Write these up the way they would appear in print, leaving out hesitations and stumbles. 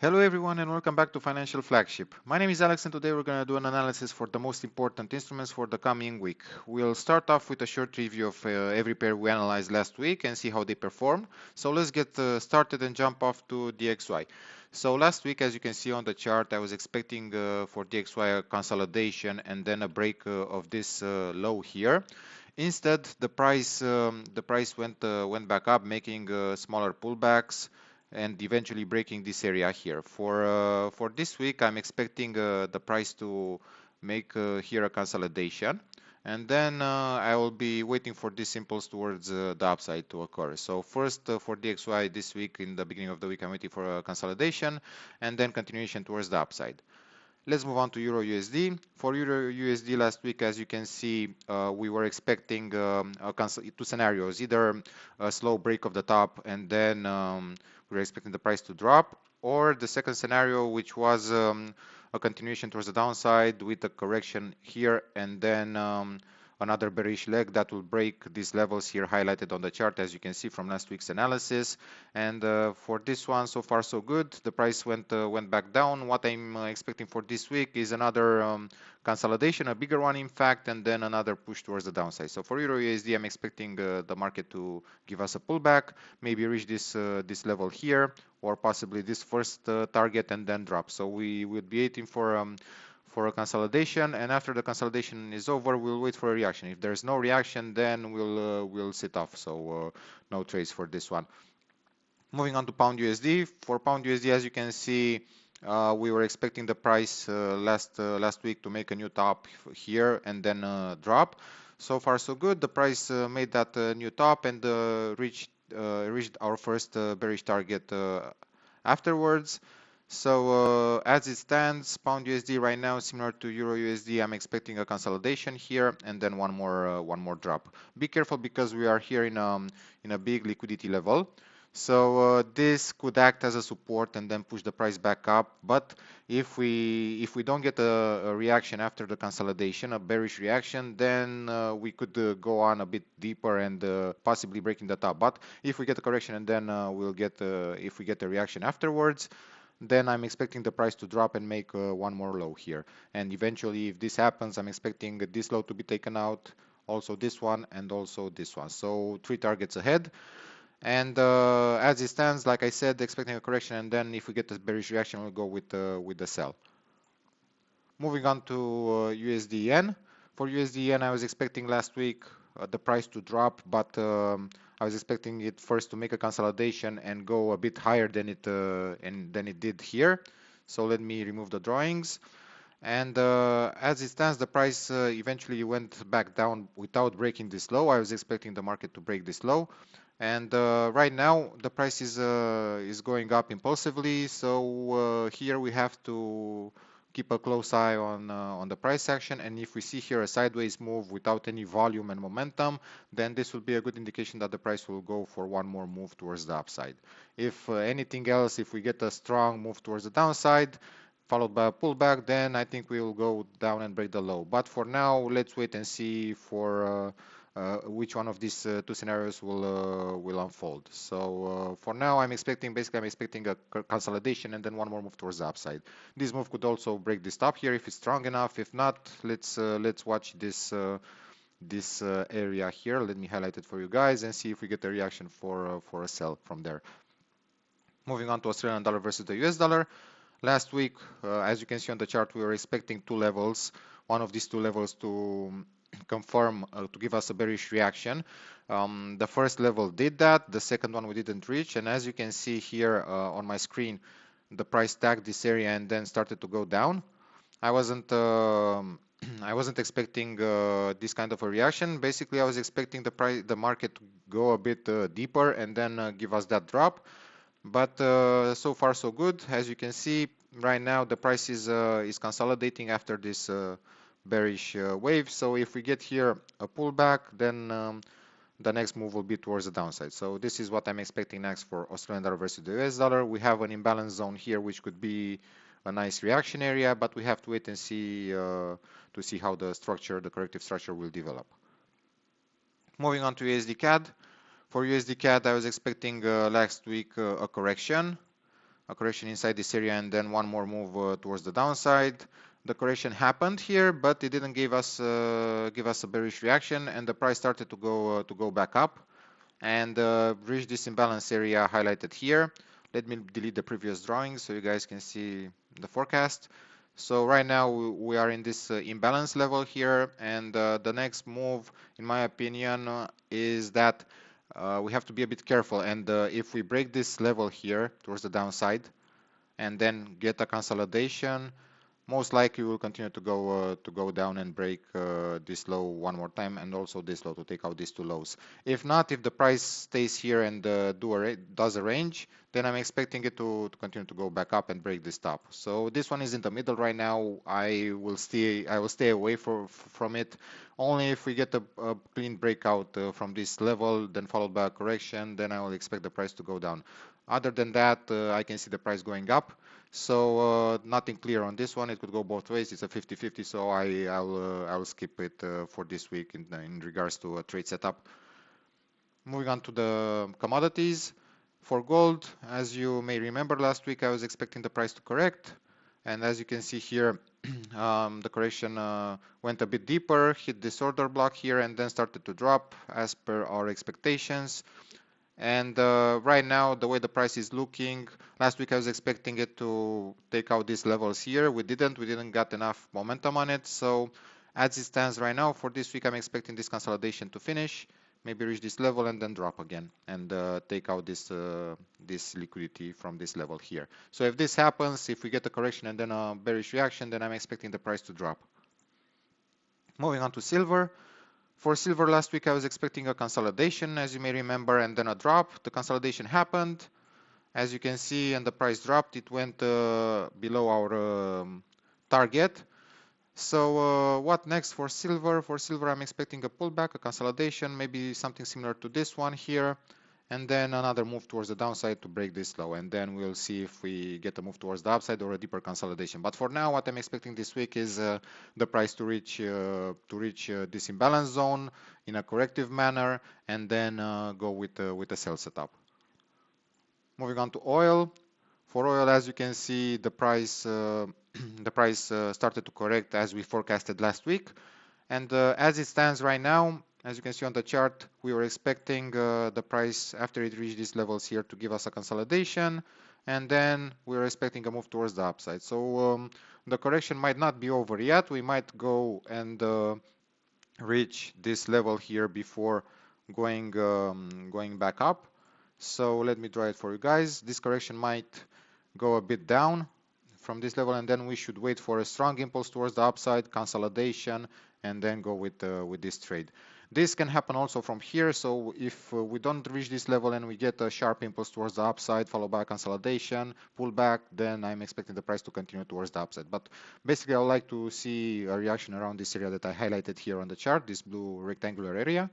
Hello everyone and welcome back to Financial Flagship. My name is Alex and today we're going to do an analysis for the most important instruments for the coming week. We'll start off with a short review of every pair we analyzed last week and see how they performed. So let's get started and jump off to DXY. So last week, as you can see on the chart, I was expecting for DXY a consolidation and then a break of this low here. Instead, the price went back up, making smaller pullbacks and eventually breaking this area here. For this week, I'm expecting the price to make here a consolidation, and then I will be waiting for these impulse towards the upside to occur. So first for DXY this week, in the beginning of the week, I'm waiting for a consolidation and then continuation towards the upside. Let's move on to Euro USD. For Euro USD last week, as you can see, we were expecting two scenarios, either a slow break of the top and then we were expecting the price to drop, or the second scenario, which was a continuation towards the downside with a correction here and then another bearish leg that will break these levels here highlighted on the chart, as you can see from last week's analysis. And for this one, so far so good. The price went back down. What I'm expecting for this week is another consolidation, a bigger one in fact, and then another push towards the downside. So for Euro USD, I'm expecting the market to give us a pullback, maybe reach this level here, or possibly this first target and then drop. So we would be waiting for a consolidation, and after the consolidation is over, we'll wait for a reaction. If there's no reaction, then we'll sit off. So no trades for this one. Moving on to Pound USD. For Pound USD, as you can see, we were expecting the price last week to make a new top here and then drop. So far, so good. The price made that new top and reached our first bearish target afterwards. So as it stands, Pound USD right now, similar to Euro USD, I'm expecting a consolidation here and then one more drop. Be careful because we are here in a big liquidity level. So this could act as a support and then push the price back up. But if we don't get a reaction after the consolidation, a bearish reaction, then we could go on a bit deeper and possibly breaking the top. But if we get a correction and then we'll get if we get a reaction afterwards, then I'm expecting the price to drop and make one more low here. And eventually, if this happens, I'm expecting this low to be taken out, also this one, and also this one. So 3 targets ahead. And as it stands, like I said, expecting a correction, and then if we get a bearish reaction, we'll go with the sell. Moving on to USD yen. For USD yen, I was expecting last week the price to drop, but I was expecting it first to make a consolidation and go a bit higher than it did here. So let me remove the drawings. And as it stands, the price eventually went back down without breaking this low. I was expecting the market to break this low. And right now the price is going up impulsively, so here we have to keep a close eye on the price action. And if we see here a sideways move without any volume and momentum, then this will be a good indication that the price will go for one more move towards the upside. If anything else, if we get a strong move towards the downside followed by a pullback, then I think we will go down and break the low. But for now, let's wait and see for which one of these two scenarios will unfold. So for now, I'm expecting a consolidation and then one more move towards the upside. This move could also break this top here if it's strong enough. If not, let's watch this area here. Let me highlight it for you guys and see if we get a reaction for a sell from there. Moving on to Australian dollar versus the US dollar. Last week, as you can see on the chart, we were expecting two levels. One of these two levels to confirm to give us a bearish reaction. The first level did that, the second one we didn't reach, and as you can see here on my screen, the price tagged this area and then started to go down. I wasn't expecting this kind of a reaction. Basically, I was expecting the market to go a bit deeper and then give us that drop. But so far so good. As you can see right now, the price is consolidating after this bearish wave. So if we get here a pullback, then the next move will be towards the downside. So this is what I'm expecting next for Australian dollar versus the US dollar. We have an imbalance zone here, which could be a nice reaction area, but we have to wait and see to see how the corrective structure will develop. Moving on to USD CAD. For USD CAD, I was expecting last week a correction. a correction inside this area, and then one more move towards the downside. The correction happened here, but it didn't give us a bearish reaction, and the price started to go back up and reach this imbalance area highlighted here. Let me delete the previous drawing so you guys can see the forecast. So right now we are in this imbalance level here, and the next move, in my opinion, is that we have to be a bit careful. And if we break this level here towards the downside and then get a consolidation, most likely we'll continue to go down and break this low one more time, and also this low, to take out these two lows. If not, if the price stays here and does a range, then I'm expecting it to continue to go back up and break this top. So this one is in the middle right now. I will stay away from it. Only if we get a clean breakout from this level, then followed by a correction, then I will expect the price to go down. Other than that, I can see the price going up. So nothing clear on this one. It could go both ways. It's a 50-50, so I'll skip it for this week in regards to a trade setup. Moving on to the commodities. For gold, as you may remember, last week I was expecting the price to correct, and as you can see here, the correction went a bit deeper, hit this order block here, and then started to drop as per our expectations. And right now, the way the price is looking, last week I was expecting it to take out these levels here. We didn't get enough momentum on it. So as it stands right now, for this week, I'm expecting this consolidation to finish, maybe reach this level and then drop again and take out this liquidity from this level here. So if this happens, if we get a correction and then a bearish reaction, then I'm expecting the price to drop. Moving on to silver. For silver, last week I was expecting a consolidation, as you may remember, and then a drop. The consolidation happened, as you can see, and the price dropped. It went below our target. So what next for silver? For silver, I'm expecting a pullback, a consolidation, maybe something similar to this one here, and then another move towards the downside to break this low, and then we'll see if we get a move towards the upside or a deeper consolidation. But for now, what I'm expecting this week is the price to reach this imbalance zone in a corrective manner, and then go with a sell setup. Moving on to oil. For oil, as you can see, the price started to correct as we forecasted last week, and as it stands right now, as you can see on the chart, we were expecting the price, after it reached these levels here, to give us a consolidation, and then we were expecting a move towards the upside. So the correction might not be over yet. We might go and reach this level here before going back up. So let me draw it for you guys. This correction might go a bit down from this level, and then we should wait for a strong impulse towards the upside, consolidation, and then go with this trade. This can happen also from here. So if we don't reach this level and we get a sharp impulse towards the upside, followed by a consolidation, pullback, then I'm expecting the price to continue towards the upside. But basically, I would like to see a reaction around this area that I highlighted here on the chart, this blue rectangular area.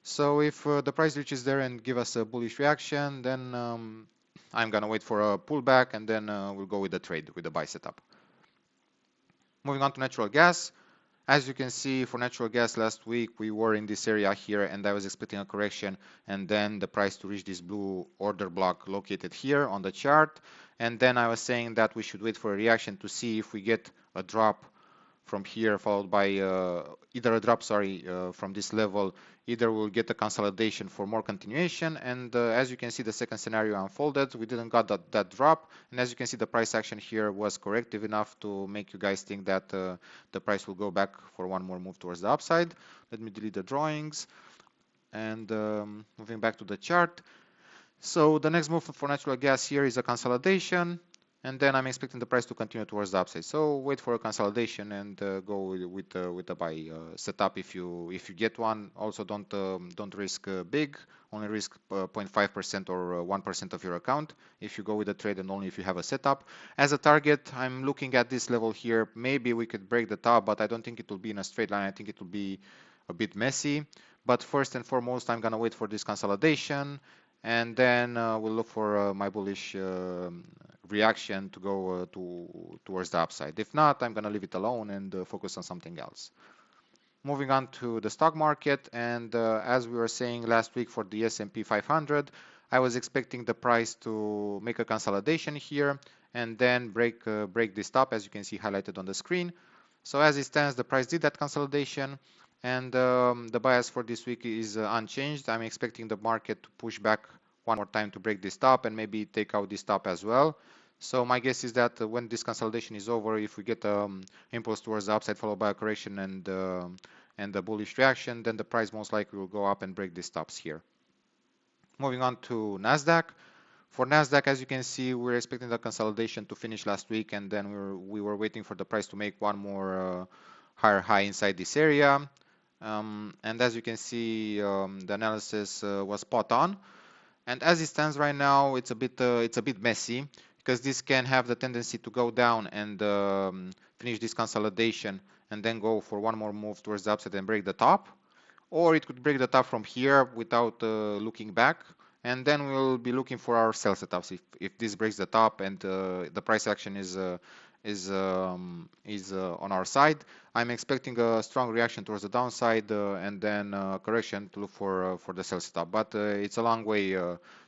So if the price reaches there and give us a bullish reaction, then I'm gonna wait for a pullback, and then we'll go with the trade, with the buy setup. Moving on to natural gas. As you can see, for natural gas last week, we were in this area here, and I was expecting a correction, and then the price to reach this blue order block located here on the chart. And then I was saying that we should wait for a reaction to see if we get a drop from here, followed by either a drop, from this level, either we'll get a consolidation for more continuation. And as you can see, the second scenario unfolded. We didn't got that drop, and as you can see, the price action here was corrective enough to make you guys think that the price will go back for one more move towards the upside. Let me delete the drawings, and moving back to the chart. So the next move for natural gas here is a consolidation, and then I'm expecting the price to continue towards the upside. So wait for a consolidation and go with the buy setup if you get one. Also don't risk big, only risk 0.5% or 1% of your account if you go with a trade, and only if you have a setup. As a target, I'm looking at this level here. Maybe we could break the top, but I don't think it will be in a straight line. I think it will be a bit messy. But first and foremost, I'm gonna wait for this consolidation, and then we'll look for my bullish reaction to go towards the upside. If not, I'm going to leave it alone and focus on something else. Moving on to the stock market, and as we were saying last week for the S&P 500, I was expecting the price to make a consolidation here and then break this top, as you can see highlighted on the screen. So as it stands, the price did that consolidation, and the bias for this week is unchanged. I'm expecting the market to push back one more time to break this top and maybe take out this top as well. So my guess is that when this consolidation is over, if we get impulse towards the upside followed by a correction and the bullish reaction, then the price most likely will go up and break these tops here. Moving on to NASDAQ. For NASDAQ, as you can see, we're expecting the consolidation to finish last week, and then we were waiting for the price to make one more higher high inside this area. And as you can see, the analysis was spot on. And as it stands right now, it's a bit messy, because this can have the tendency to go down and finish this consolidation and then go for one more move towards the upside and break the top. Or it could break the top from here without looking back, and then we'll be looking for our sell setups if this breaks the top and the price action is on our side. I'm expecting a strong reaction towards the downside and then correction to look for the sell setup, but it's a long way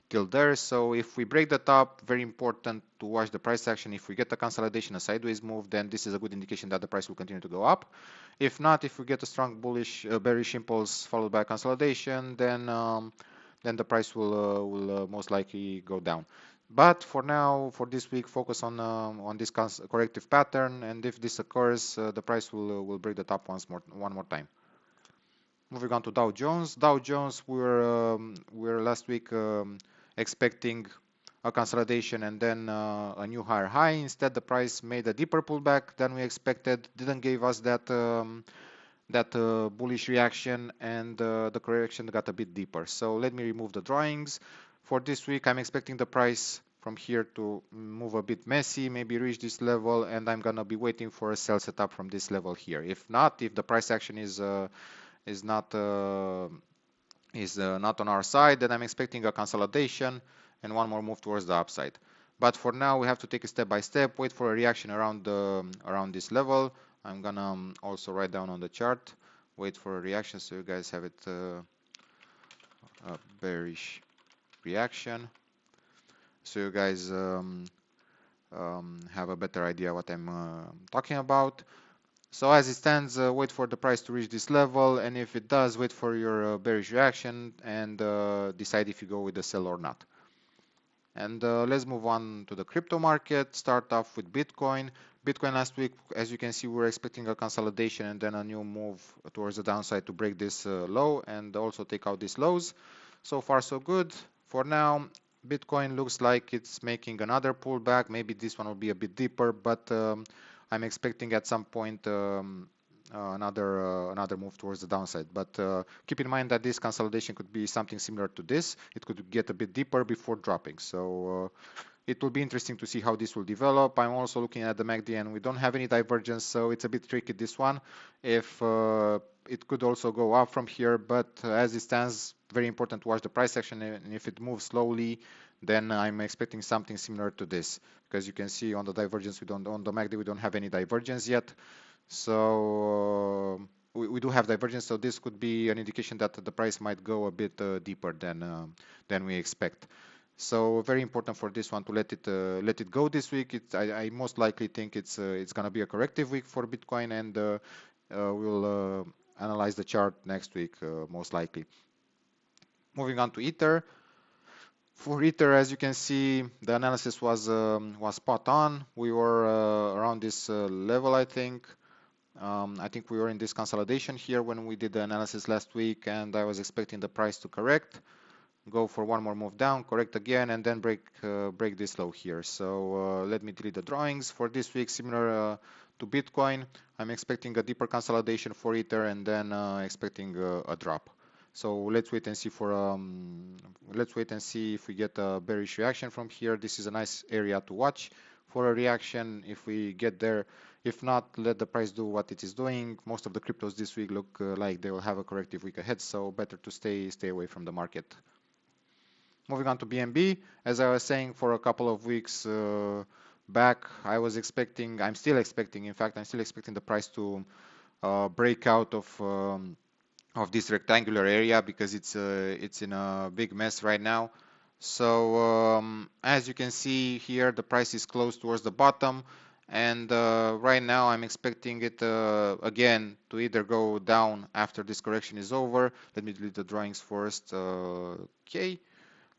till there. So if we break the top, very important to watch the price action. If we get a consolidation, a sideways move, then this is a good indication that the price will continue to go up. If not, if we get a strong bullish bearish impulse followed by a consolidation, then the price will most likely go down. But for now, for this week, focus on this corrective pattern, and if this occurs, the price will break the top one more time. Moving on to Dow Jones. Dow Jones, we were last week expecting a consolidation and then a new higher high. Instead, the price made a deeper pullback than we expected. Didn't give us that bullish reaction, and the correction got a bit deeper. So let me remove the drawings. For this week, I'm expecting the price from here to move a bit messy, maybe reach this level, and I'm gonna be waiting for a sell setup from this level here. If not, if the price action is not on our side, then I'm expecting a consolidation and one more move towards the upside. But for now, we have to take it step by step, wait for a reaction around this level. I'm gonna also write down on the chart, wait for a reaction, so you guys have it, a bearish reaction, so you guys have a better idea what I'm talking about. So as it stands, wait for the price to reach this level, and if it does, wait for your bearish reaction and decide if you go with the sell or not. And let's move on to the crypto market. Start off with Bitcoin. Bitcoin last week, as you can see, we were expecting a consolidation and then a new move towards the downside to break this low and also take out these lows. So far, so good. For now, Bitcoin looks like it's making another pullback. Maybe this one will be a bit deeper, but I'm expecting at some point another move towards the downside. But keep in mind that this consolidation could be something similar to this. It could get a bit deeper before dropping. So it will be interesting to see how this will develop. I'm also looking at the MACD, and we don't have any divergence, so it's a bit tricky, this one. If it could also go up from here, but as it stands, very important to watch the price action, and if it moves slowly, then I'm expecting something similar to this, because you can see on the divergence, on the MACD we don't have any divergence yet. So we do have divergence, so this could be an indication that the price might go a bit deeper than we expect. So very important for this one to let it go this week. I most likely think it's gonna be a corrective week for Bitcoin, and we'll analyze the chart next week most likely. Moving on to Ether. For Ether, as you can see, the analysis was spot on. We were around this level, I think. I think we were in this consolidation here when we did the analysis last week, and I was expecting the price to correct, go for one more move down, correct again, and then break this low here. So let me delete the drawings. For this week, similar to Bitcoin, I'm expecting a deeper consolidation for Ether, and then expecting a drop. So let's wait and see if we get a bearish reaction from here. This is a nice area to watch for a reaction if we get there. If not, let the price do what it is doing. Most of the cryptos this week look like they will have a corrective week ahead, so better to stay away from the market. Moving on to BNB, as I was saying for a couple of weeks back, I'm still expecting the price to break out of this rectangular area, because it's in a big mess right now. So as you can see here, the price is close towards the bottom, and right now I'm expecting it again to either go down after this correction is over. Let me delete the drawings first. Okay,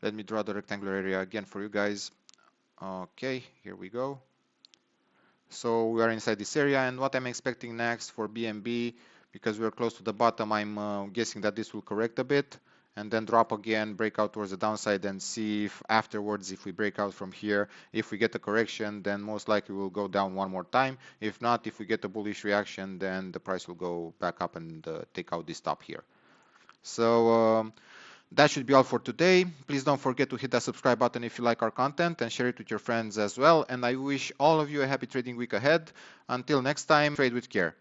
let me draw the rectangular area again for you guys. Okay, here we go. So we are inside this area, and what I'm expecting next for BNB, because we're close to the bottom, I'm guessing that this will correct a bit and then drop again, break out towards the downside, and see if afterwards, if we break out from here, if we get a correction, then most likely we'll go down one more time. If not, if we get a bullish reaction, then the price will go back up and take out this top here. So that should be all for today. Please don't forget to hit that subscribe button if you like our content, and share it with your friends as well. And I wish all of you a happy trading week ahead. Until next time, trade with care.